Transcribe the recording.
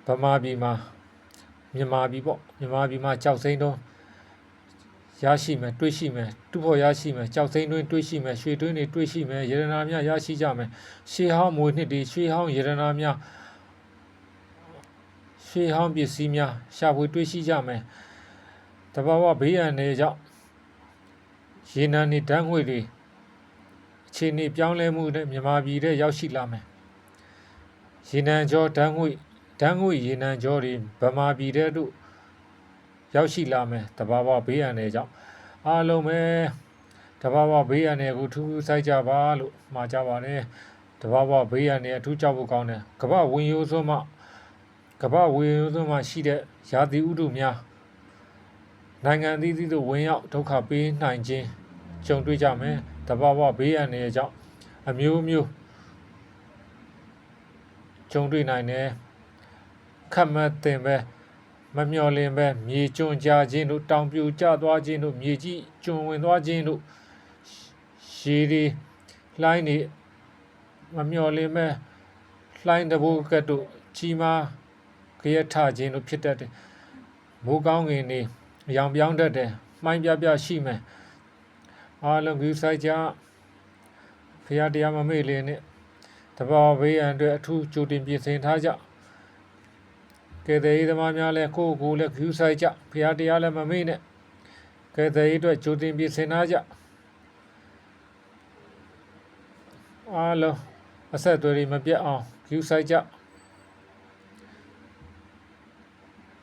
ဗမာပြည်မှာမြန်မာပြည်ပေါ့မြန်မာပြည်မှာကြောက်စိမ့်တော့ရရှိမယ်တွေးရှိမယ်တူဖို့ရရှိမယ်ကြောက်စိမ့်တွင်းတွေးရှိမယ်ရွှေတွင်းတွေတွေးရှိမယ်ရတနာများရရှိကြမယ်ရှေးဟောင်းမွေနှစ်တွေရှေးဟောင်းရတနာများရှေးဟောင်းပစ္စည်းများရှာဖွေတွေးရှိကြမယ်တဘာဝဘေးရန်တွေကြောင့်ရေနံတွေဓာတ်ငွေ့တွေအခြေအနေပြောင်းလဲမှုနဲ့မြန်မာပြည်ထဲရောက်ရှိလာမယ်ရေနံကြောဓာတ်ငွေ့ရေနံကြောတွေဗမာပြည်ထဲတို့ရောက်ရှိလာမယ်တဘာဝဘေးရန်တွေကြောင့်အားလုံးပဲတဘာဝဘေးရန်တွေကိုထူးစိုက်ကြပါလို့မှာကြပါတယ်တဘာဝဘေးရန်တွေအထူးကြောက်ဖို့ကောင်းတယ်ကမ္ဘာဝင်ရိုးစွန်းမှရှိတဲ့ရာသီဥတုများနိုင်ငံအသီးသီးတို့ဝင်ရောက်ဒုက္ခပေးနိုင်ခြင်းကြုံတွေ့ကြမယ်တဘာဝဘေးရန်တွေကြောင့်အမျိုးမျိုးကြုံတွေ့နိုင်တယ်ခက်မှတ်တင်ပဲမမျှော်လင့်ပဲမြေကျွံကြခြင်းတို့တောင်ပြိုကျသွားခြင်းတို့မြေကြီးကျွံဝင်သွားခြင်းတို့ရေတွေလှိုင်းတွေမမျှော်လင့်ပဲလှိုင်းတဘိုးကတ်တို့ကြီးမားကြရထခြင်းတို့ဖြစ်တတ်တယ်မိုးကောင်းကင်တွေအယောင်ပြောင်းတတ်တယ်မှိုင်းပြရှိမယ်အားလုံးကူဆိုင်ကြဖရာတရားမမေ့လင်းနဲ့တဘာဝဘေးရန်အတွက်အထူးကြိုတင်ပြင်ဆင်ထားကြကဲတဲ့သမားများလည်းကိုယ်လည်းကူဆိုင်ကြဖရာတရားလည်းမမေ့နဲ့ကဲတဲ့အတွက်ကြိုတင်ပြင်ဆင်ထားကြအားလုံးအဆက်အသွယ်တွေမပြတ်အောင်ကူဆိုင်ကြ